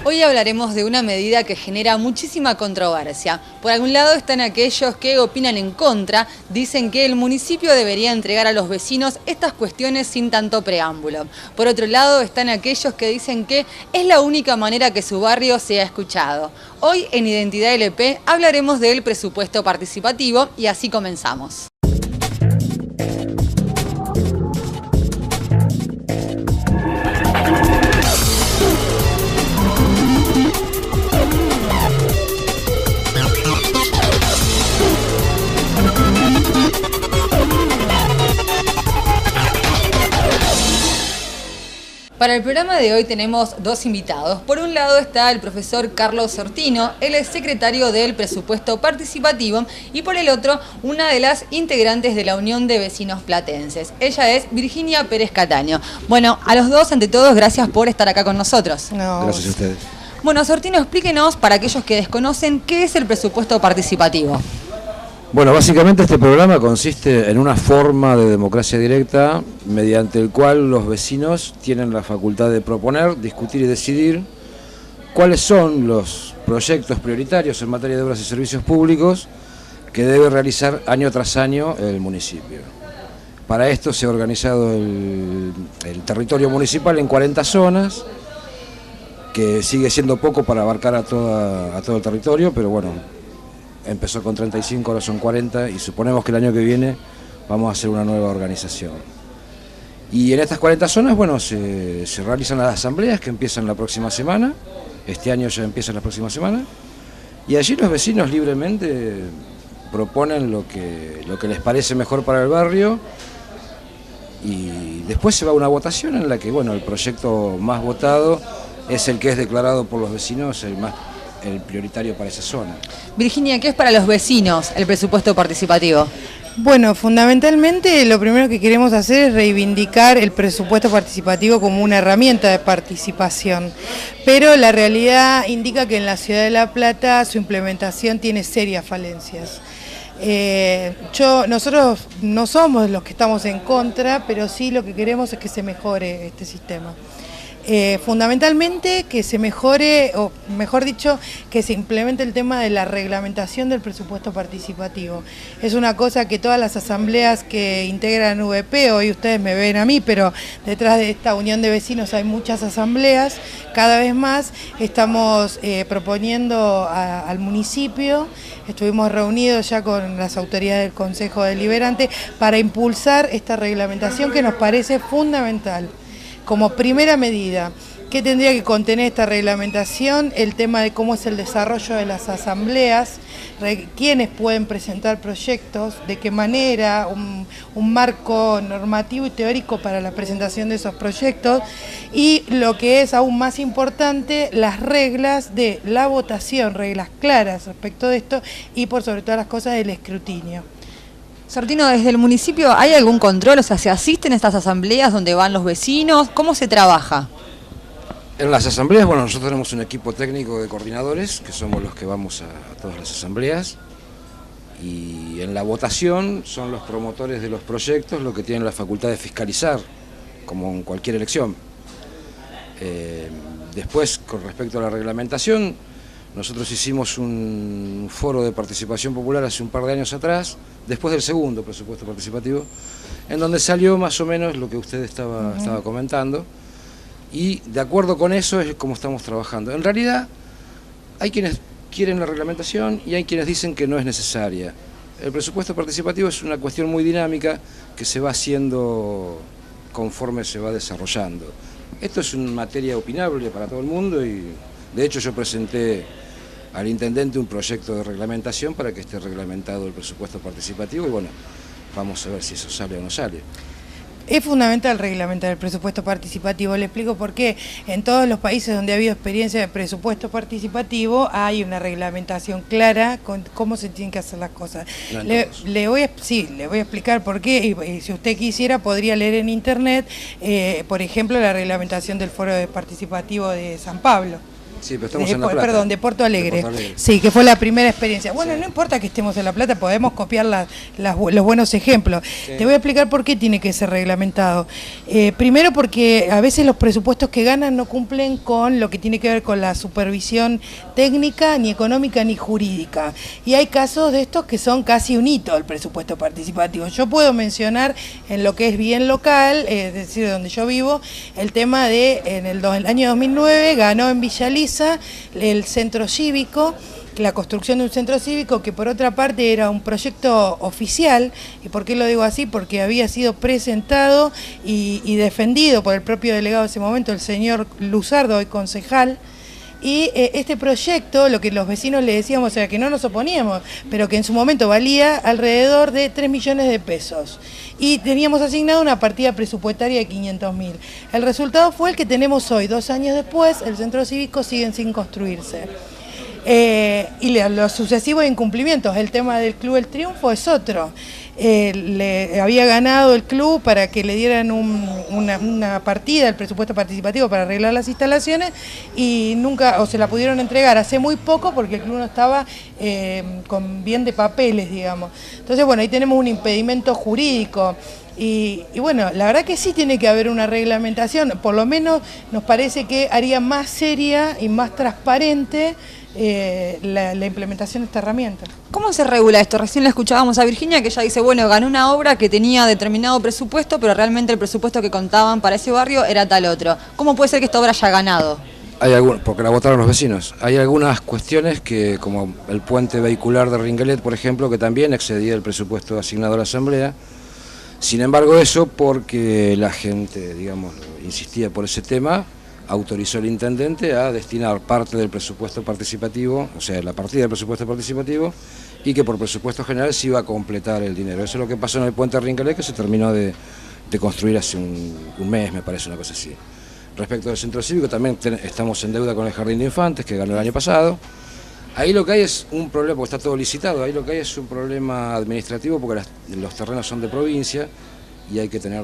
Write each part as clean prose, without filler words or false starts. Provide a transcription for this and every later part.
Hoy hablaremos de una medida que genera muchísima controversia. Por algún lado están aquellos que opinan en contra, dicen que el municipio debería entregar a los vecinos estas cuestiones sin tanto preámbulo. Por otro lado están aquellos que dicen que es la única manera que su barrio sea escuchado. Hoy en Identidad LP hablaremos del presupuesto participativo y así comenzamos. Para el programa de hoy tenemos dos invitados. Por un lado está el profesor Carlos Sortino, él es secretario del presupuesto participativo, y por el otro, una de las integrantes de la Unión de Vecinos Platenses. Ella es Virginia Pérez Cataño. Bueno, a los dos, ante todo, gracias por estar acá con nosotros. Gracias a ustedes. Bueno, Sortino, explíquenos, para aquellos que desconocen, ¿qué es el presupuesto participativo? Bueno, básicamente este programa consiste en una forma de democracia directa mediante el cual los vecinos tienen la facultad de proponer, discutir y decidir cuáles son los proyectos prioritarios en materia de obras y servicios públicos que debe realizar año tras año el municipio. Para esto se ha organizado el territorio municipal en 40 zonas, que sigue siendo poco para abarcar a todo el territorio, pero bueno, empezó con 35, ahora son 40 y suponemos que el año que viene vamos a hacer una nueva organización. Y en estas 40 zonas, bueno, se realizan las asambleas que empiezan la próxima semana, este año ya empiezan la próxima semana, y allí los vecinos libremente proponen lo que les parece mejor para el barrio, y después se va a una votación en la que, bueno, el proyecto más votado es el que es declarado por los vecinos el prioritario para esa zona. Virginia, ¿qué es para los vecinos el presupuesto participativo? Bueno, fundamentalmente lo primero que queremos hacer es reivindicar el presupuesto participativo como una herramienta de participación, pero la realidad indica que en la ciudad de La Plata su implementación tiene serias falencias. Nosotros no somos los que estamos en contra, pero sí lo que queremos es que se mejore este sistema. Fundamentalmente que se mejore, o mejor dicho, que se implemente el tema de la reglamentación del presupuesto participativo. Es una cosa que todas las asambleas que integran VP, hoy ustedes me ven a mí, pero detrás de esta unión de vecinos hay muchas asambleas, cada vez más estamos proponiendo al municipio, estuvimos reunidos ya con las autoridades del Consejo Deliberante para impulsar esta reglamentación que nos parece fundamental. Como primera medida, ¿qué tendría que contener esta reglamentación? El tema de cómo es el desarrollo de las asambleas, quiénes pueden presentar proyectos, de qué manera, un marco normativo y teórico para la presentación de esos proyectos, y lo que es aún más importante, las reglas de la votación, reglas claras respecto de esto, y por sobre todas las cosas del escrutinio. Sortino, desde el municipio, ¿hay algún control? O sea, ¿se asisten a estas asambleas donde van los vecinos? ¿Cómo se trabaja? En las asambleas, bueno, nosotros tenemos un equipo técnico de coordinadores, que somos los que vamos a todas las asambleas, y en la votación son los promotores de los proyectos los que tienen la facultad de fiscalizar, como en cualquier elección. Después, con respecto a la reglamentación, nosotros hicimos un foro de participación popular hace un par de años atrás, después del segundo presupuesto participativo, en donde salió más o menos lo que usted estaba comentando, y de acuerdo con eso es como estamos trabajando. En realidad, hay quienes quieren la reglamentación y hay quienes dicen que no es necesaria. El presupuesto participativo es una cuestión muy dinámica que se va haciendo conforme se va desarrollando. Esto es una materia opinable para todo el mundo y, de hecho, yo presenté al intendente un proyecto de reglamentación para que esté reglamentado el presupuesto participativo y bueno, vamos a ver si eso sale o no sale. Es fundamental reglamentar el presupuesto participativo, le explico por qué. En todos los países donde ha habido experiencia de presupuesto participativo hay una reglamentación clara con cómo se tienen que hacer las cosas. No, le voy a explicar por qué, y si usted quisiera podría leer en internet, por ejemplo, la reglamentación del foro participativo de San Pablo. Sí, pero estamos en La Plata. Perdón, de Porto Alegre. De Porto Alegre. Sí, que fue la primera experiencia. Bueno, no importa que estemos en La Plata, podemos copiar los buenos ejemplos. Sí. Te voy a explicar por qué tiene que ser reglamentado. Primero porque a veces los presupuestos que ganan no cumplen con lo que tiene que ver con la supervisión técnica, ni económica, ni jurídica. Y hay casos de estos que son casi un hito el presupuesto participativo. Yo puedo mencionar en lo que es bien local, es decir, donde yo vivo, el tema de, en el año 2009, ganó en Villa Lisa el centro cívico, la construcción de un centro cívico que por otra parte era un proyecto oficial. ¿Y por qué lo digo así? Porque había sido presentado y defendido por el propio delegado de ese momento, el señor Luzardo, hoy concejal. Y este proyecto, lo que los vecinos le decíamos era que no nos oponíamos, pero que en su momento valía alrededor de 3 millones de pesos. Y teníamos asignado una partida presupuestaria de 500.000. El resultado fue el que tenemos hoy. 2 años después, el centro cívico sigue sin construirse. Y los sucesivos incumplimientos, el tema del Club El Triunfo es otro. Le había ganado el club para que le dieran una partida del presupuesto participativo para arreglar las instalaciones y nunca, o se la pudieron entregar hace muy poco porque el club no estaba con bien de papeles, digamos. Entonces, bueno, ahí tenemos un impedimento jurídico. Y bueno, la verdad que sí tiene que haber una reglamentación, por lo menos nos parece que haría más seria y más transparente la implementación de esta herramienta. ¿Cómo se regula esto? Recién le escuchábamos a Virginia que ella dice, bueno, ganó una obra que tenía determinado presupuesto, pero realmente el presupuesto que contaban para ese barrio era tal otro. ¿Cómo puede ser que esta obra haya ganado? Porque la votaron los vecinos. Hay algunas cuestiones que, como el puente vehicular de Ringuelet, por ejemplo, que también excedía el presupuesto asignado a la Asamblea. Sin embargo, eso porque la gente, digamos, insistía por ese tema, autorizó el intendente a destinar parte del presupuesto participativo, o sea, la partida del presupuesto participativo, y que por presupuesto general se iba a completar el dinero. Eso es lo que pasó en el puente Ringuelet, que se terminó de construir hace un mes, me parece, una cosa así. Respecto del centro cívico, también estamos en deuda con el Jardín de Infantes, que ganó el año pasado. Ahí lo que hay es un problema, porque está todo licitado, ahí lo que hay es un problema administrativo, porque los terrenos son de provincia y hay que tener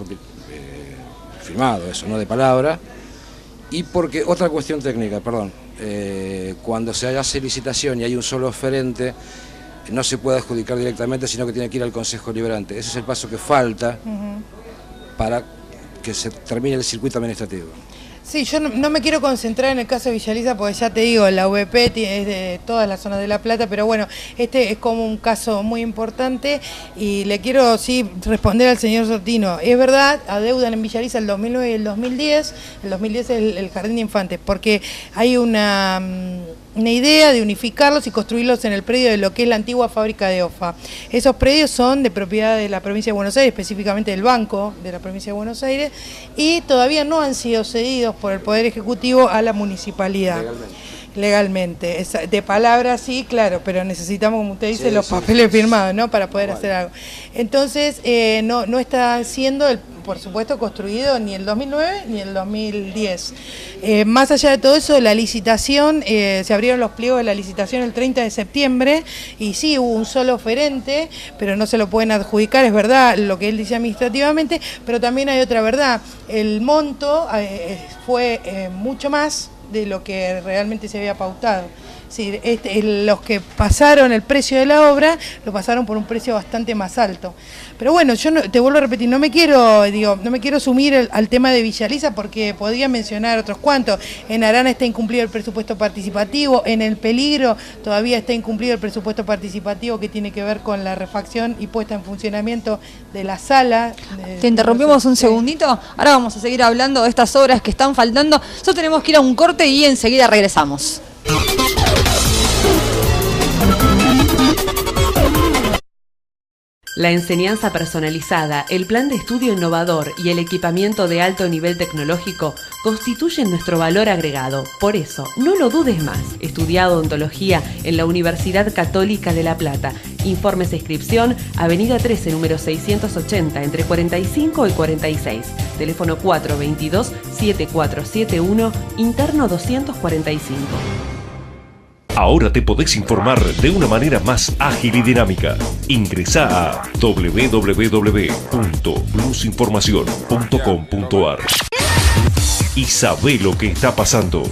firmado eso, no de palabra. Y porque, otra cuestión técnica, perdón, cuando se hace licitación y hay un solo oferente, no se puede adjudicar directamente, sino que tiene que ir al Consejo Liberante. Ese es el paso que falta para que se termine el circuito administrativo. Sí, yo no me quiero concentrar en el caso de Villa Lisa porque ya te digo, la VP es de todas las zonas de La Plata, pero bueno, este es como un caso muy importante y le quiero responder al señor Sortino. Es verdad, adeudan en Villa Lisa el 2009 y el 2010 es el Jardín de Infantes, porque hay una idea de unificarlos y construirlos en el predio de lo que es la antigua fábrica de OFA. Esos predios son de propiedad de la provincia de Buenos Aires, específicamente del Banco de la provincia de Buenos Aires, y todavía no han sido cedidos por el Poder Ejecutivo a la municipalidad. Legalmente. De palabra sí, claro, pero necesitamos, como usted dice, los papeles firmados, ¿no? Para poder hacer algo. Entonces, no está siendo, por supuesto, construido ni el 2009 ni el 2010. Más allá de todo eso, la licitación, se abrieron los pliegos de la licitación el 30 de septiembre y sí, hubo un solo oferente, pero no se lo pueden adjudicar, es verdad, lo que él dice administrativamente, pero también hay otra verdad. El monto fue mucho más de lo que realmente se había pautado. Sí, los que pasaron el precio de la obra, lo pasaron por un precio bastante más alto. Pero bueno, yo te vuelvo a repetir, no me quiero sumir al tema de Villa Lisa porque podría mencionar otros cuantos. En Arana está incumplido el presupuesto participativo, en El Peligro todavía está incumplido el presupuesto participativo que tiene que ver con la refacción y puesta en funcionamiento de la sala. Te interrumpimos un segundito, ahora vamos a seguir hablando de estas obras que están faltando. Nosotros tenemos que ir a un corte y enseguida regresamos. La enseñanza personalizada, el plan de estudio innovador y el equipamiento de alto nivel tecnológico constituyen nuestro valor agregado. Por eso, no lo dudes más. Estudia odontología en la Universidad Católica de La Plata. Informes e inscripción, Avenida 13, número 680, entre 45 y 46. Teléfono 422-7471, interno 245. Ahora te podés informar de una manera más ágil y dinámica. Ingresá a www.plusinformacion.com.ar. y sabé lo que está pasando.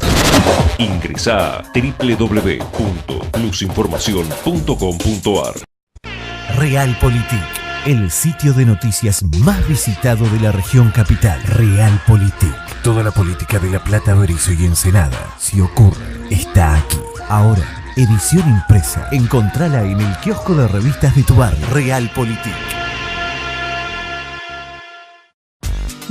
Ingresá a www.plusinformacion.com.ar. Realpolitik, el sitio de noticias más visitado de la región capital. Realpolitik, toda la política de La Plata, Berizo y Ensenada, si ocurre, está aquí. Ahora, edición impresa. Encontrala en el kiosco de revistas de tu barrio. Realpolitik.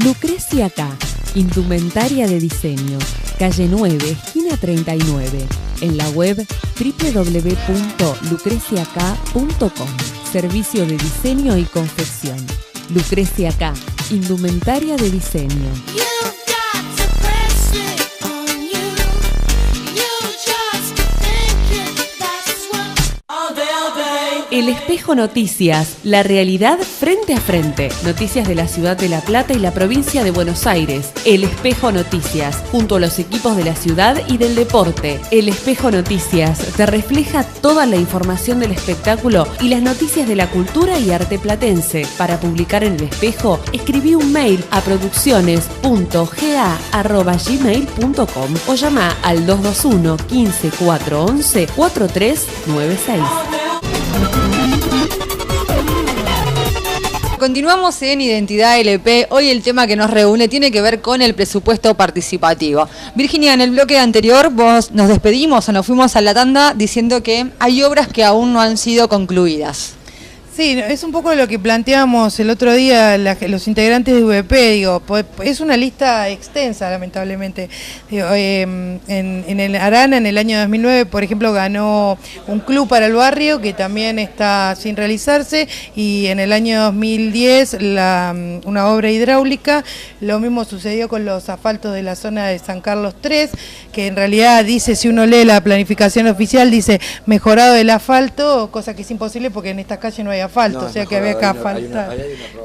Lucrecia K, indumentaria de diseño, calle 9, esquina 39, en la web www.lucreciak.com. Servicio de diseño y confección. Lucrecia K, indumentaria de diseño. El Espejo Noticias, la realidad frente a frente. Noticias de la ciudad de La Plata y la provincia de Buenos Aires. El Espejo Noticias, junto a los equipos de la ciudad y del deporte. El Espejo Noticias te refleja toda la información del espectáculo y las noticias de la cultura y arte platense. Para publicar en El Espejo, escribí un mail a producciones.ga@gmail.com o llama al 221 15 411 4396. Continuamos en Identidad LP. Hoy el tema que nos reúne tiene que ver con el presupuesto participativo. Virginia, en el bloque anterior nos despedimos o nos fuimos a la tanda diciendo que hay obras que aún no han sido concluidas. Sí, es un poco lo que planteamos el otro día los integrantes de VP, digo, es una lista extensa, lamentablemente. Digo, en el Arana, en el año 2009, por ejemplo, ganó un club para el barrio que también está sin realizarse, y en el año 2010 una obra hidráulica. Lo mismo sucedió con los asfaltos de la zona de San Carlos 3, que en realidad dice, si uno lee la planificación oficial, dice mejorado el asfalto, cosa que es imposible porque en esta calle no hay asfalto, o sea que había que asfaltar.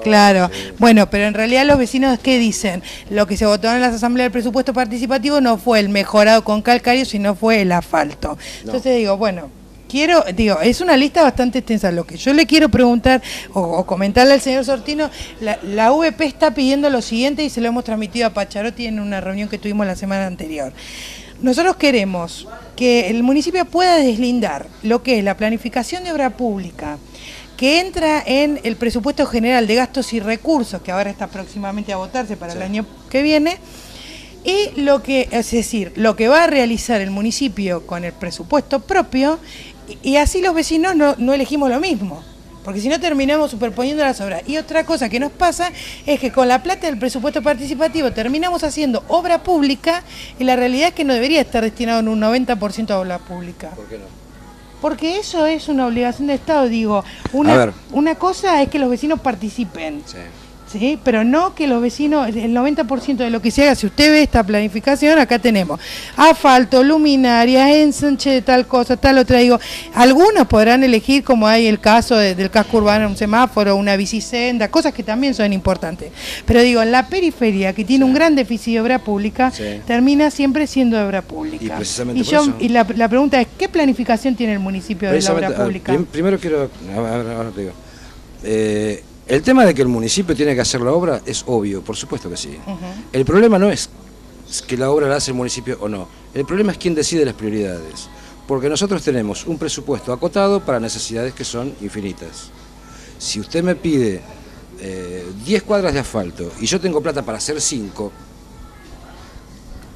Claro, sí. Bueno, pero en realidad los vecinos, ¿qué dicen? Lo que se votó en las asambleas del presupuesto participativo no fue el mejorado con calcario, sino fue el asfalto. Entonces digo, bueno, es una lista bastante extensa. Lo que yo le quiero preguntar o comentarle al señor Sortino, la VP está pidiendo lo siguiente y se lo hemos transmitido a Pacharotti en una reunión que tuvimos la semana anterior. Nosotros queremos que el municipio pueda deslindar lo que es la planificación de obra pública, que entra en el presupuesto general de gastos y recursos, que ahora está próximamente a votarse para el año que viene, y lo que va a realizar el municipio con el presupuesto propio, y así los vecinos no elegimos lo mismo, porque si no terminamos superponiendo las obras. Y otra cosa que nos pasa es que con la plata del presupuesto participativo terminamos haciendo obra pública, y la realidad es que no debería estar destinado en un 90% a obra pública. ¿Por qué no? Porque eso es una obligación de Estado, digo. Una cosa es que los vecinos participen, ¿sí? Pero no que los vecinos, el 90% de lo que se haga, si usted ve esta planificación, acá tenemos asfalto, luminarias, ensanche de tal cosa, tal otra. Digo, algunos podrán elegir, como hay el caso del casco urbano, un semáforo, una bicisenda, cosas que también son importantes. Pero digo, en la periferia, que tiene un gran déficit de obra pública, termina siempre siendo obra pública. Y precisamente por eso. Y la pregunta es, ¿qué planificación tiene el municipio de la obra pública? Primero quiero, ahora te digo, el tema de que el municipio tiene que hacer la obra es obvio, por supuesto que sí. El problema no es que la obra la hace el municipio o no. El problema es quién decide las prioridades. Porque nosotros tenemos un presupuesto acotado para necesidades que son infinitas. Si usted me pide 10 cuadras de asfalto y yo tengo plata para hacer 5,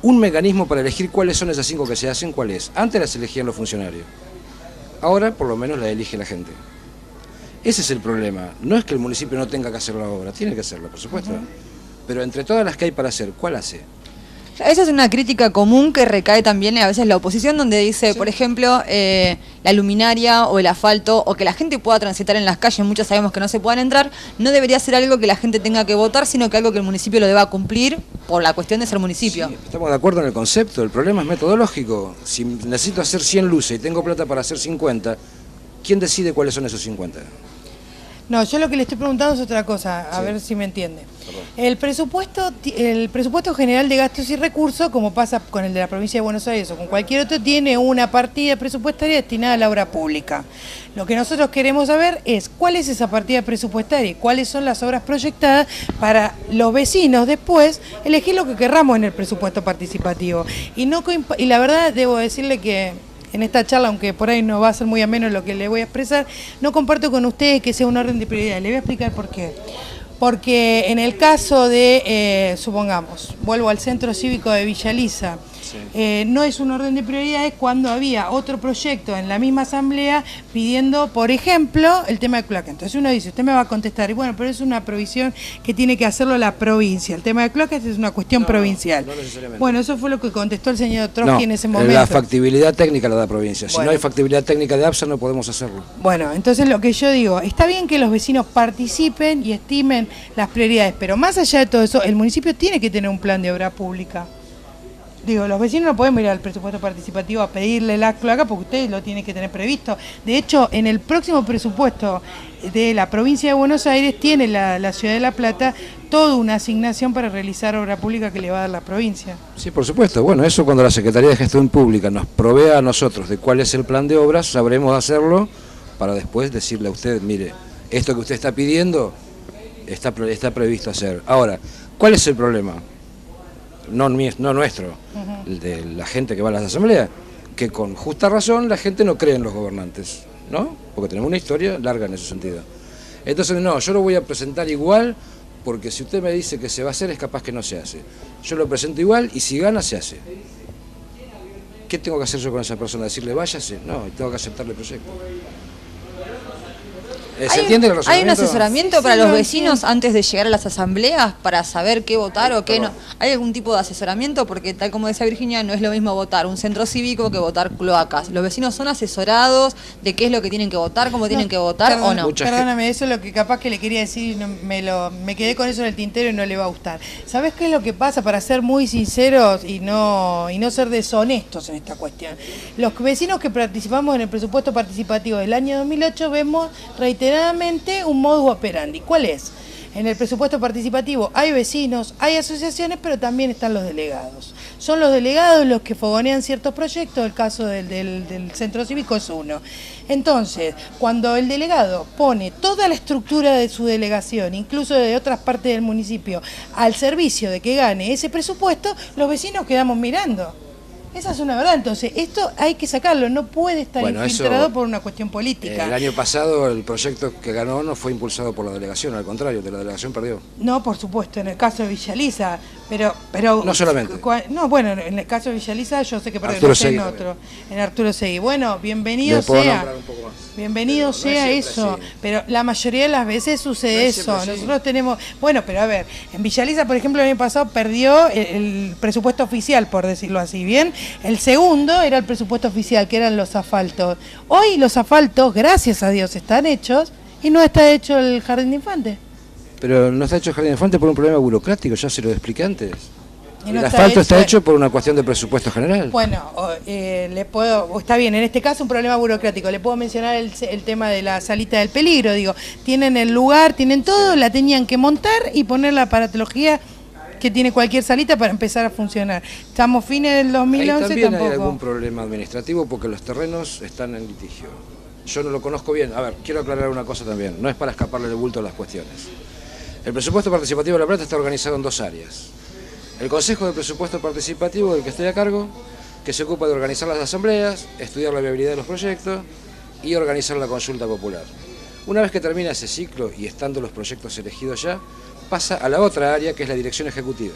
un mecanismo para elegir cuáles son esas 5 que se hacen, ¿cuál es? Antes las elegían los funcionarios. Ahora por lo menos la elige la gente. Ese es el problema. No es que el municipio no tenga que hacer la obra, tiene que hacerla, por supuesto. Pero entre todas las que hay para hacer, ¿cuál hace? Esa es una crítica común que recae también a veces la oposición, donde dice, por ejemplo, la luminaria o el asfalto, o que la gente pueda transitar en las calles, muchos sabemos que no se puedan entrar, no debería ser algo que la gente tenga que votar, sino que algo que el municipio lo deba cumplir por la cuestión de ser municipio. Sí, estamos de acuerdo en el concepto, el problema es metodológico. Si necesito hacer 100 luces y tengo plata para hacer 50, ¿quién decide cuáles son esos 50? No, yo lo que le estoy preguntando es otra cosa, a ver si me entiende. El presupuesto general de gastos y recursos, como pasa con el de la provincia de Buenos Aires o con cualquier otro, tiene una partida presupuestaria destinada a la obra pública. Lo que nosotros queremos saber es cuál es esa partida presupuestaria y cuáles son las obras proyectadas para los vecinos después elegir lo que querramos en el presupuesto participativo. Y la verdad debo decirle que en esta charla, aunque por ahí no va a ser muy ameno lo que le voy a expresar, no comparto con ustedes que sea un orden de prioridad. Le voy a explicar por qué. Porque en el caso de, supongamos, vuelvo al Centro Cívico de Villa Elisa, no es un orden de prioridades cuando había otro proyecto en la misma asamblea pidiendo, por ejemplo, el tema de cloaca. Entonces uno dice, usted me va a contestar, y bueno, pero es una provisión que tiene que hacerlo la provincia. El tema de cloacas es una cuestión provincial. No necesariamente. Bueno, eso fue lo que contestó el señor Trotsky en ese momento. La factibilidad técnica la da provincia. Si bueno, no hay factibilidad técnica de APSA no podemos hacerlo. Bueno, entonces lo que yo digo, está bien que los vecinos participen y estimen las prioridades, pero más allá de todo eso, el municipio tiene que tener un plan de obra pública. Digo, los vecinos no pueden ir al presupuesto participativo a pedirle la cloaca porque ustedes lo tienen que tener previsto. De hecho, en el próximo presupuesto de la provincia de Buenos Aires tiene la ciudad de La Plata toda una asignación para realizar obra pública que le va a dar la provincia. Sí, por supuesto. Bueno, eso cuando la Secretaría de Gestión Pública nos provea a nosotros de cuál es el plan de obras, sabremos hacerlo para después decirle a usted, mire, esto que usted está pidiendo está previsto hacer. Ahora, ¿cuál es el problema? No nuestro, el de la gente que va a las asambleas, que con justa razón la gente no cree en los gobernantes, ¿no? Porque tenemos una historia larga en ese sentido. Entonces, no, yo lo voy a presentar igual, porque si usted me dice que se va a hacer, es capaz que no se hace. Yo lo presento igual y si gana, se hace. ¿Qué tengo que hacer yo con esa persona? ¿Decirle váyase? No, tengo que aceptarle el proyecto. ¿Se entiende el razonamiento? ¿Hay un asesoramiento para los vecinos antes de llegar a las asambleas para saber qué votar o qué no? ¿Hay algún tipo de asesoramiento? Porque tal como decía Virginia, no es lo mismo votar un centro cívico que votar cloacas. ¿Los vecinos son asesorados de qué es lo que tienen que votar, cómo tienen que votar o no? Perdóname, eso es lo que capaz que le quería decir, me quedé con eso en el tintero y no le va a gustar. ¿Sabés qué es lo que pasa? Para ser muy sinceros y no ser deshonestos en esta cuestión. Los vecinos que participamos en el presupuesto participativo del año 2008 vemos reiteradamente un modus operandi. ¿Cuál es? En el presupuesto participativo hay vecinos, hay asociaciones, pero también están los delegados. Son los delegados los que fogonean ciertos proyectos, el caso del centro cívico es uno. Entonces, cuando el delegado pone toda la estructura de su delegación, incluso de otras partes del municipio, al servicio de que gane ese presupuesto, los vecinos quedamos mirando. Esa es una verdad, entonces esto hay que sacarlo, no puede estar infiltrado por una cuestión política. El año pasado el proyecto que ganó no fue impulsado por la delegación, al contrario, de la delegación perdió. No, por supuesto, en el caso de Villa Elisa, pero no solamente. No, bueno, en el caso de Villa Elisa yo sé que perdió en otro, en Arturo Seguí. Bueno, bienvenido sea. Bienvenido sea eso, sí. Pero la mayoría de las veces sucede eso. Nosotros tenemos, bueno, pero a ver, en Villa Elisa, por ejemplo, el año pasado perdió el presupuesto oficial, por decirlo así, ¿bien? El segundo era el presupuesto oficial, que eran los asfaltos. Hoy los asfaltos, gracias a Dios, están hechos y no está hecho el jardín de infantes. Pero no está hecho el jardín de infantes por un problema burocrático, ya se lo expliqué antes. No el asfalto está hecho por una cuestión de presupuesto general. Bueno, está bien, en este caso un problema burocrático. Le puedo mencionar el tema de la salita del peligro. Digo, tienen el lugar, tienen todo, la tenían que montar y poner la aparatología que tiene cualquier salita para empezar a funcionar. Estamos fines del 2011 ahí también tampoco. Hay algún problema administrativo porque los terrenos están en litigio. Yo no lo conozco bien. A ver, quiero aclarar una cosa también. No es para escaparle del bulto a las cuestiones. El presupuesto participativo de La Plata está organizado en dos áreas. El Consejo de Presupuesto Participativo, del que estoy a cargo, que se ocupa de organizar las asambleas, estudiar la viabilidad de los proyectos y organizar la consulta popular. Una vez que termina ese ciclo y estando los proyectos elegidos ya, pasa a la otra área que es la Dirección Ejecutiva.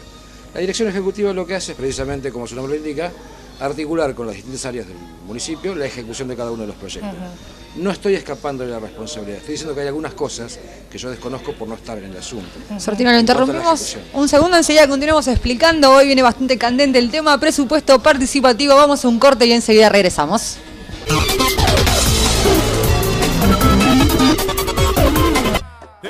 La Dirección Ejecutiva lo que hace es precisamente, como su nombre lo indica, articular con las distintas áreas del municipio la ejecución de cada uno de los proyectos. No estoy escapando de la responsabilidad, estoy diciendo que hay algunas cosas que yo desconozco por no estar en el asunto. Sortino, lo interrumpimos un segundo, enseguida continuamos explicando. Hoy viene bastante candente el tema presupuesto participativo. Vamos a un corte y enseguida regresamos.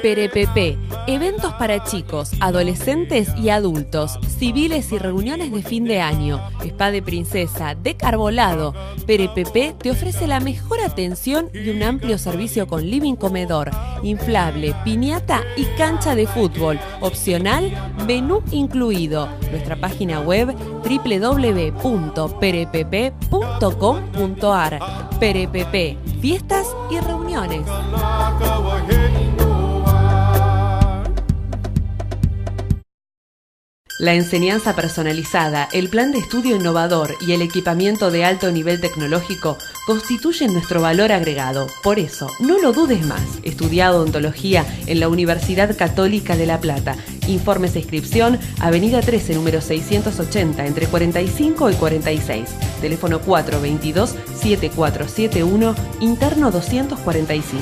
PRPP, Eventos para chicos, adolescentes y adultos, civiles y reuniones de fin de año, spa de princesa, deck arbolado. PRPP te ofrece la mejor atención y un amplio servicio con living comedor, inflable, piñata y cancha de fútbol. Opcional, menú incluido. Nuestra página web www.prpp.com.ar. PRPP, fiestas y reuniones. La enseñanza personalizada, el plan de estudio innovador y el equipamiento de alto nivel tecnológico constituyen nuestro valor agregado. Por eso, no lo dudes más. Estudia odontología en la Universidad Católica de La Plata. Informes e inscripción, Avenida 13, número 680, entre 45 y 46. Teléfono 422-7471, interno 245.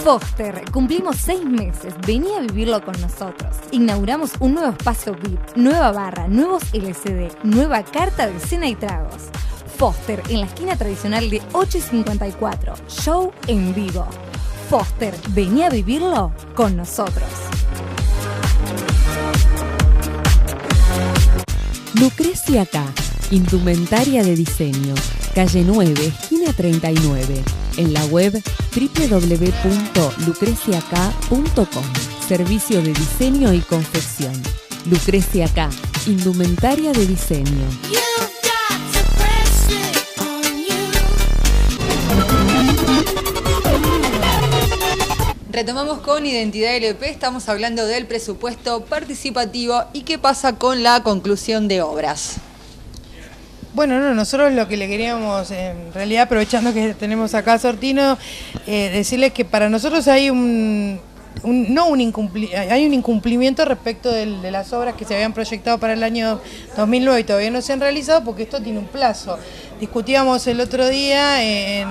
Foster, cumplimos 6 meses, vení a vivirlo con nosotros. Inauguramos un nuevo espacio VIP, nueva barra, nuevos LCD, nueva carta de cena y tragos. Foster, en la esquina tradicional de 8 y 54, show en vivo. Foster, vení a vivirlo con nosotros. Lucrecia K, indumentaria de diseño, calle 9, esquina 39. En la web www.lucreciak.com. Servicio de diseño y confección. Lucrecia K, indumentaria de diseño. Retomamos con Identidad LP, estamos hablando del presupuesto participativo y qué pasa con la conclusión de obras. Bueno, nosotros lo que le queríamos, en realidad aprovechando que tenemos acá a Sortino, decirles que para nosotros hay un incumplimiento respecto de las obras que se habían proyectado para el año 2009 y todavía no se han realizado porque esto tiene un plazo. Discutíamos el otro día en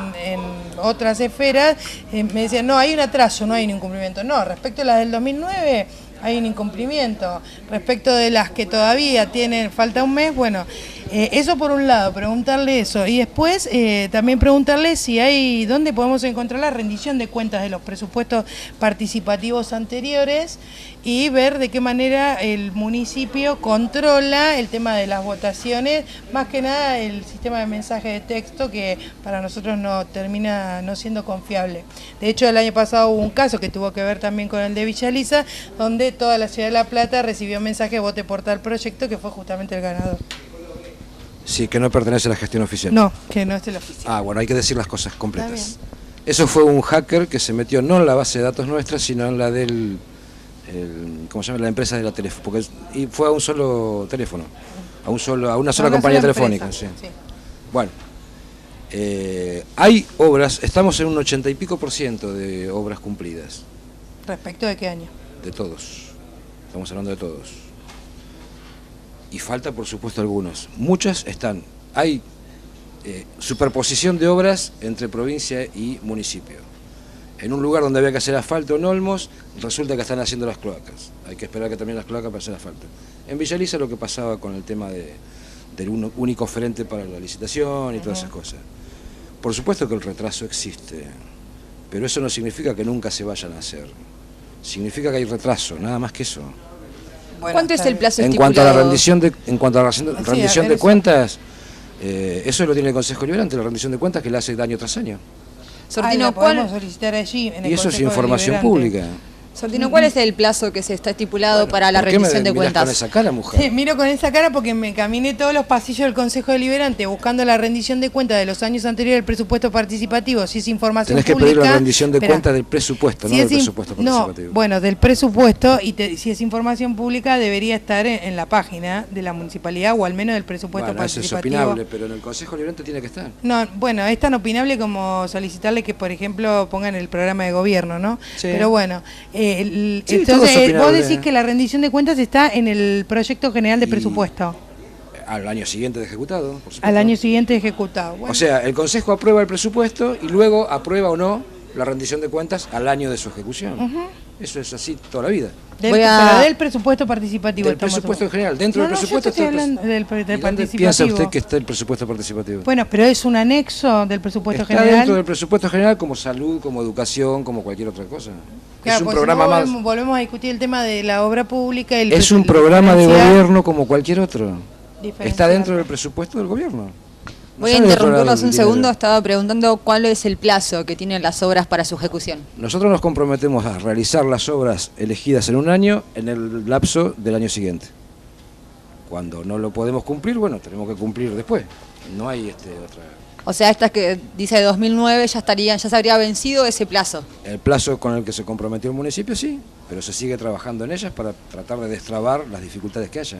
otras esferas, me decían, no, hay un atraso, no hay un incumplimiento. No, respecto a las del 2009... hay un incumplimiento. Respecto de las que todavía falta un mes, bueno, eso por un lado, preguntarle eso. Y después también preguntarle si dónde podemos encontrar la rendición de cuentas de los presupuestos participativos anteriores y ver de qué manera el municipio controla el tema de las votaciones, más que nada el sistema de mensaje de texto que para nosotros no termina no siendo confiable. De hecho, el año pasado hubo un caso que tuvo que ver también con el de Villa Elisa, donde toda la ciudad de La Plata recibió mensaje vote por tal proyecto que fue justamente el ganador. Sí, que no pertenece a la gestión oficial. No, que no es el oficial. Ah, bueno, hay que decir las cosas completas. Eso fue un hacker que se metió no en la base de datos nuestra, sino en la del... ¿cómo se llama? La empresa de la teléfono, y fue a un solo teléfono, a una sola compañía telefónica. Sí. Sí. Bueno, hay obras, estamos en un 80 y pico % de obras cumplidas. ¿Respecto de qué año? De todos, estamos hablando de todos. Y falta, por supuesto, algunos. Muchas están, hay superposición de obras entre provincia y municipio. En un lugar donde había que hacer asfalto en Olmos, resulta que están haciendo las cloacas. Hay que esperar que terminen las cloacas para hacer asfalto. En Villa Elisa lo que pasaba con el tema del único oferente para la licitación y todas esas cosas. Por supuesto que el retraso existe, pero eso no significa que nunca se vayan a hacer. Significa que hay retraso, nada más que eso. Bueno, ¿cuánto es el plazo estipulado? En cuanto a la rendición de cuentas, eso lo tiene el Consejo Liberante, la rendición de cuentas que le hace daño tras año. Sortino, la podemos solicitar allí en el y eso Consejo es información pública. Sortino, ¿cuál es el plazo que se está estipulado para la rendición de cuentas? ¿Por qué me con esa cara, mujer? Sí, miro con esa cara porque me caminé todos los pasillos del Consejo Deliberante buscando la rendición de cuentas de los años anteriores del presupuesto participativo. Si es información pública... Tenés que pedir la rendición de cuentas del presupuesto, no del presupuesto participativo. No, bueno, del presupuesto, y si es información pública debería estar en la página de la municipalidad o al menos del presupuesto participativo. Eso es opinable, pero en el Consejo Deliberante tiene que estar. No, bueno, es tan opinable como solicitarle que, por ejemplo, pongan el programa de gobierno, ¿no? Sí. Pero bueno, entonces, vos decís que la rendición de cuentas está en el proyecto general de presupuesto. Al año siguiente de ejecutado, por supuesto. Al año siguiente de ejecutado. Bueno. O sea, el Consejo aprueba el presupuesto y luego aprueba o no la rendición de cuentas al año de su ejecución. Eso es así toda la vida. Pero del presupuesto participativo. Del presupuesto en general, dentro del presupuesto. Yo estoy hablando del participativo. ¿Dónde piensa usted que está el presupuesto participativo? Bueno, pero es un anexo del presupuesto general. Está dentro del presupuesto general como salud, como educación, como cualquier otra cosa. Claro, es un pues programa si no, más. volvemos a discutir el tema de la obra pública. Es un programa de gobierno como cualquier otro. Está dentro del presupuesto del gobierno. Voy a interrumpirlos un segundo, estaba preguntando cuál es el plazo que tienen las obras para su ejecución. Nosotros nos comprometemos a realizar las obras elegidas en un año en el lapso del año siguiente. Cuando no lo podemos cumplir, bueno, tenemos que cumplir después. No hay otra... O sea, estas que dice 2009 ya se habría vencido ese plazo. El plazo con el que se comprometió el municipio sí, pero se sigue trabajando en ellas para tratar de destrabar las dificultades que haya.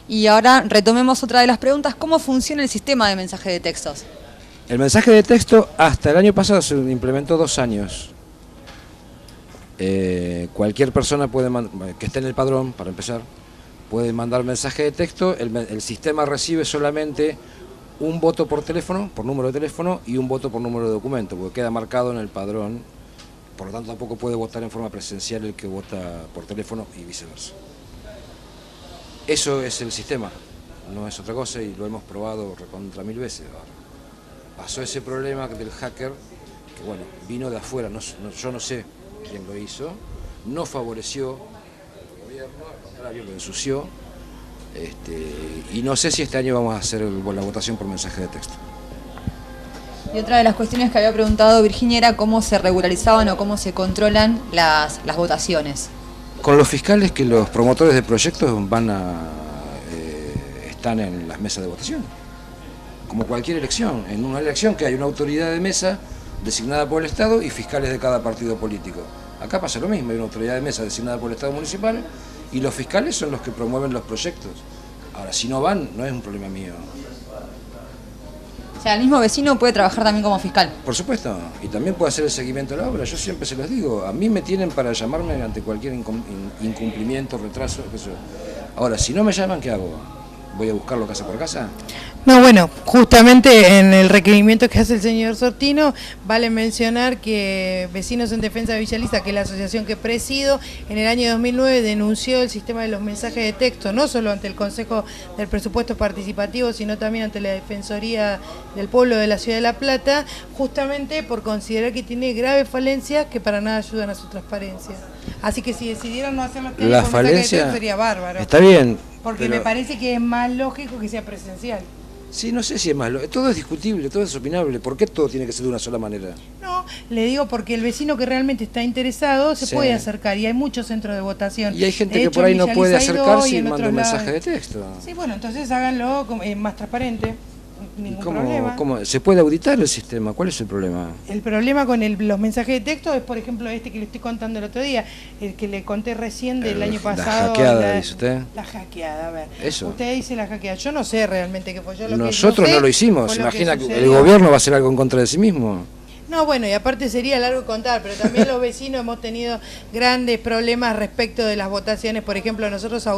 Y ahora retomemos otra de las preguntas, ¿cómo funciona el sistema de mensaje de textos? El mensaje de texto hasta el año pasado se implementó 2 años. Cualquier persona que esté en el padrón, para empezar, puede mandar mensaje de texto, el sistema recibe solamente un voto por teléfono, por número de teléfono, y un voto por número de documento, porque queda marcado en el padrón, por lo tanto tampoco puede votar en forma presencial el que vota por teléfono y viceversa. Eso es el sistema, no es otra cosa y lo hemos probado recontra 1000 veces. Ahora, pasó ese problema del hacker, que bueno, vino de afuera, yo no sé quién lo hizo, no favoreció al gobierno, al contrario, lo ensució, y no sé si este año vamos a hacer la votación por mensaje de texto. Y otra de las cuestiones que había preguntado Virginia era cómo se regularizaban o cómo se controlan las votaciones. Con los fiscales que los promotores de proyectos están en las mesas de votación. Como cualquier elección. En una elección que hay una autoridad de mesa designada por el Estado y fiscales de cada partido político. Acá pasa lo mismo, hay una autoridad de mesa designada por el Estado municipal y los fiscales son los que promueven los proyectos. Ahora, si no van, no es un problema mío. O sea, el mismo vecino puede trabajar también como fiscal. Por supuesto, y también puede hacer el seguimiento de la obra. Yo siempre se los digo, a mí me tienen para llamarme ante cualquier incumplimiento, retraso, eso. Ahora, si no me llaman, ¿qué hago? ¿Voy a buscarlo casa por casa? No, bueno, justamente en el requerimiento que hace el señor Sortino, vale mencionar que Vecinos en Defensa de Villa Lisa, que es la asociación que presido, en el año 2009 denunció el sistema de los mensajes de texto, no solo ante el Consejo del Presupuesto Participativo, sino también ante la Defensoría del Pueblo de la Ciudad de La Plata, justamente por considerar que tiene graves falencias que para nada ayudan a su transparencia. Así que si decidieron no hacerlo por mensaje de texto sería bárbaro. Está bien. Porque me parece que es más lógico que sea presencial. Sí, no sé si es más lógico. Todo es discutible, todo es opinable. ¿Por qué todo tiene que ser de una sola manera? No, le digo porque el vecino que realmente está interesado se puede acercar y hay muchos centros de votación. Y hay gente que por ahí no puede acercarse y manda un mensaje de texto. Sí, bueno, entonces háganlo más transparente. Ningún problema. ¿Cómo? ¿Se puede auditar el sistema? ¿Cuál es el problema? El problema con los mensajes de texto es, por ejemplo, este que le estoy contando el otro día, el que le conté recién del año pasado. La hackeada, dice usted. La hackeada, a ver. Eso. Usted dice la hackeada. Yo no sé realmente qué fue. Nosotros no lo hicimos. ¿Se imagina que el gobierno va a hacer algo en contra de sí mismo? No, bueno, y aparte sería largo contar, pero también los vecinos hemos tenido grandes problemas respecto de las votaciones. Por ejemplo, nosotros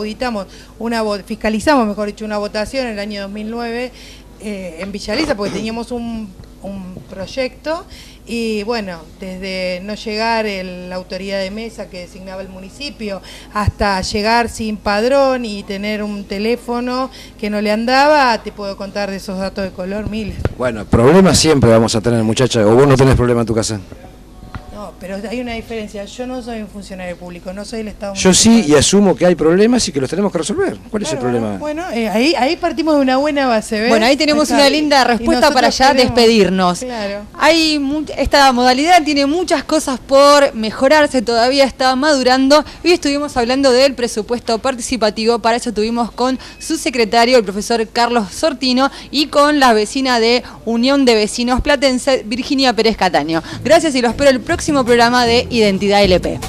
fiscalizamos, mejor dicho, una votación en el año 2009 en Villa Lisa, porque teníamos un proyecto y bueno, desde no llegar la autoridad de mesa que designaba el municipio hasta llegar sin padrón y tener un teléfono que no le andaba, te puedo contar de esos datos de color miles. Bueno, problemas siempre vamos a tener, muchacha, o vos no tenés problema en tu casa. No, pero hay una diferencia. Yo no soy un funcionario público, no soy el Estado municipal. Yo sí, y asumo que hay problemas y que los tenemos que resolver. ¿Cuál es el problema? Bueno, ahí partimos de una buena base, ¿ves? Bueno, ahí tenemos una linda respuesta para ya despedirnos. Claro. Esta modalidad tiene muchas cosas por mejorarse, todavía está madurando. Hoy estuvimos hablando del presupuesto participativo, para eso estuvimos con su secretario, el profesor Carlos Sortino, y con la vecina de Unión de Vecinos Platense, Virginia Pérez Cataño. Gracias y lo espero el próximo programa de Identidad LP.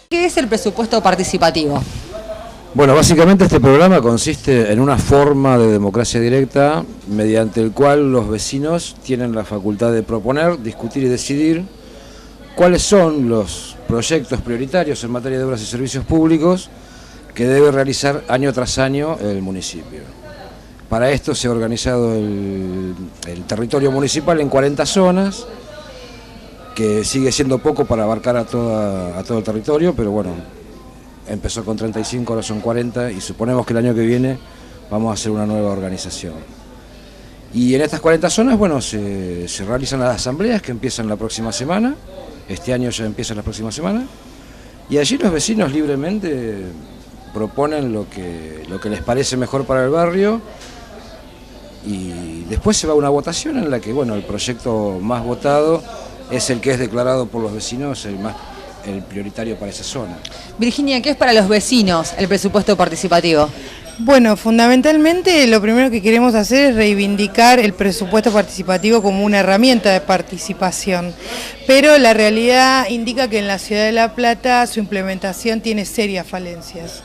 ¿Qué es el presupuesto participativo? Bueno, básicamente este programa consiste en una forma de democracia directa mediante el cual los vecinos tienen la facultad de proponer, discutir y decidir cuáles son los proyectos prioritarios en materia de obras y servicios públicos que debe realizar año tras año el municipio. Para esto se ha organizado el territorio municipal en 40 zonas, que sigue siendo poco para abarcar a todo el territorio, pero bueno, empezó con 35, ahora son 40 y suponemos que el año que viene vamos a hacer una nueva organización. Y en estas 40 zonas, bueno, se realizan las asambleas que empiezan la próxima semana, este año ya empiezan la próxima semana, y allí los vecinos libremente proponen lo que les parece mejor para el barrio, y después se va a una votación en la que, bueno, el proyecto más votado es el que es declarado por los vecinos el prioritario para esa zona. Virginia, ¿qué es para los vecinos el presupuesto participativo? Bueno, fundamentalmente lo primero que queremos hacer es reivindicar el presupuesto participativo como una herramienta de participación, pero la realidad indica que en la ciudad de La Plata su implementación tiene serias falencias.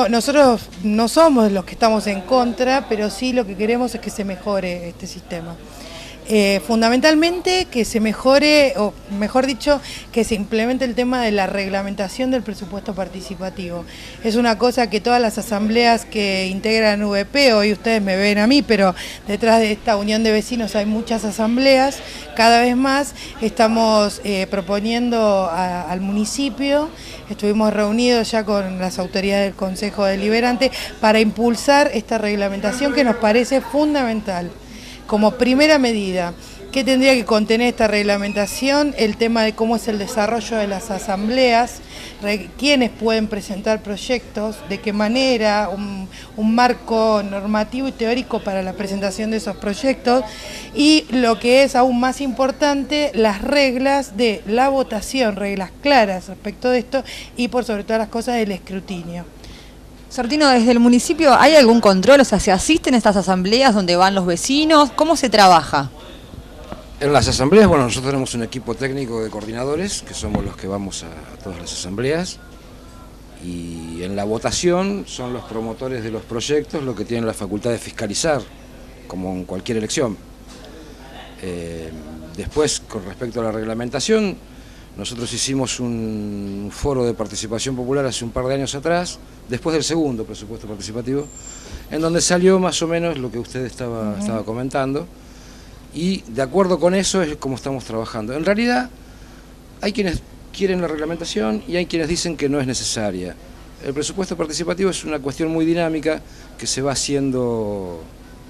Nosotros no somos los que estamos en contra, pero sí lo que queremos es que se mejore este sistema. Fundamentalmente que se mejore, o mejor dicho, que se implemente el tema de la reglamentación del presupuesto participativo. Es una cosa que todas las asambleas que integran VP, hoy ustedes me ven a mí, pero detrás de esta unión de vecinos hay muchas asambleas, cada vez más estamos proponiendo al municipio, estuvimos reunidos ya con las autoridades del Consejo Deliberante para impulsar esta reglamentación que nos parece fundamental. Como primera medida, ¿qué tendría que contener esta reglamentación? El tema de cómo es el desarrollo de las asambleas, quiénes pueden presentar proyectos, de qué manera, un marco normativo y teórico para la presentación de esos proyectos y lo que es aún más importante, las reglas de la votación, reglas claras respecto de esto y por sobre todas las cosas el escrutinio. Sortino, desde el municipio, ¿hay algún control? O sea, ¿se asisten a estas asambleas donde van los vecinos? ¿Cómo se trabaja? En las asambleas, bueno, nosotros tenemos un equipo técnico de coordinadores, que somos los que vamos a todas las asambleas, y en la votación son los promotores de los proyectos los que tienen la facultad de fiscalizar, como en cualquier elección. Después, con respecto a la reglamentación, nosotros hicimos un foro de participación popular hace un par de años atrás, después del segundo presupuesto participativo, en donde salió más o menos lo que usted estaba comentando, y de acuerdo con eso es como estamos trabajando. En realidad, hay quienes quieren la reglamentación y hay quienes dicen que no es necesaria. El presupuesto participativo es una cuestión muy dinámica que se va haciendo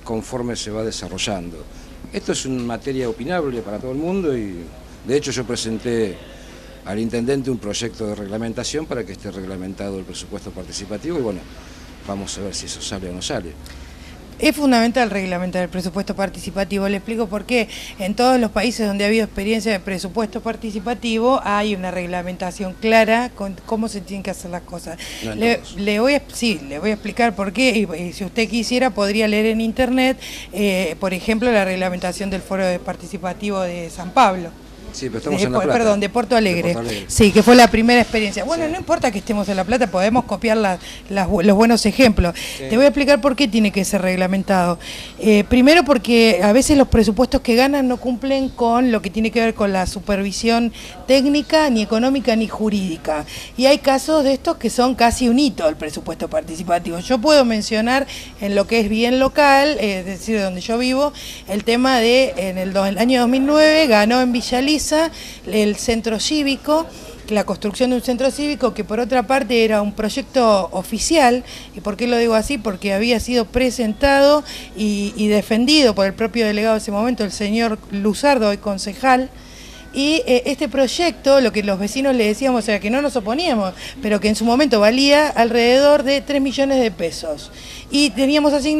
conforme se va desarrollando. Esto es una materia opinable para todo el mundo y de hecho yo presenté al intendente un proyecto de reglamentación para que esté reglamentado el presupuesto participativo y bueno, vamos a ver si eso sale o no sale. Es fundamental reglamentar el presupuesto participativo, le explico por qué. En todos los países donde ha habido experiencia de presupuesto participativo hay una reglamentación clara con cómo se tienen que hacer las cosas. No, le voy a explicar por qué, y si usted quisiera podría leer en internet, por ejemplo, la reglamentación del foro participativo de San Pablo. Sí, pero estamos en La Plata. Perdón, de Porto Alegre. Sí, que fue la primera experiencia. Bueno, sí. No importa que estemos en La Plata, podemos copiar los buenos ejemplos. Sí. Te voy a explicar por qué tiene que ser reglamentado. Primero porque a veces los presupuestos que ganan no cumplen con lo que tiene que ver con la supervisión técnica, ni económica, ni jurídica. Y hay casos de estos que son casi un hito del presupuesto participativo. Yo puedo mencionar en lo que es bien local, es decir, de donde yo vivo, el tema de, en el año 2009, ganó en Villa Lisa el centro cívico, la construcción de un centro cívico que por otra parte era un proyecto oficial. ¿Y por qué lo digo así? Porque había sido presentado y defendido por el propio delegado de ese momento, el señor Luzardo, hoy concejal. Y este proyecto, lo que los vecinos le decíamos era que no nos oponíamos, pero que en su momento valía alrededor de 3 millones de pesos. Y teníamos asignado...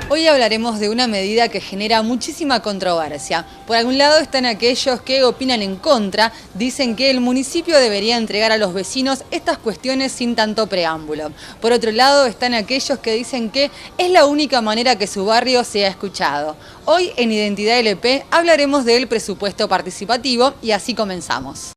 Hoy hablaremos de una medida que genera muchísima controversia. Por algún lado están aquellos que opinan en contra, dicen que el municipio debería entregar a los vecinos estas cuestiones sin tanto preámbulo. Por otro lado están aquellos que dicen que es la única manera que su barrio sea escuchado. Hoy en Identidad LP hablaremos del presupuesto participativo y así comenzamos.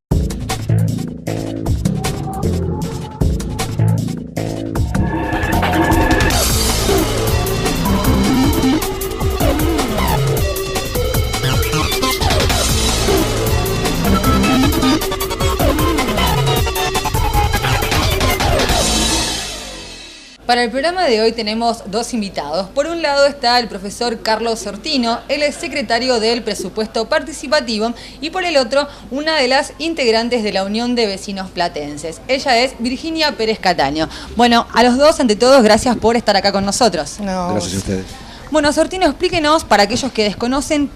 Para el programa de hoy tenemos dos invitados. Por un lado está el profesor Carlos Sortino, él es secretario del Presupuesto Participativo, y por el otro, una de las integrantes de la Unión de Vecinos Platenses. Ella es Virginia Pérez Cataño. Bueno, a los dos, ante todo, gracias por estar acá con nosotros. Gracias a ustedes. Bueno, Sortino, explíquenos, para aquellos que desconocen,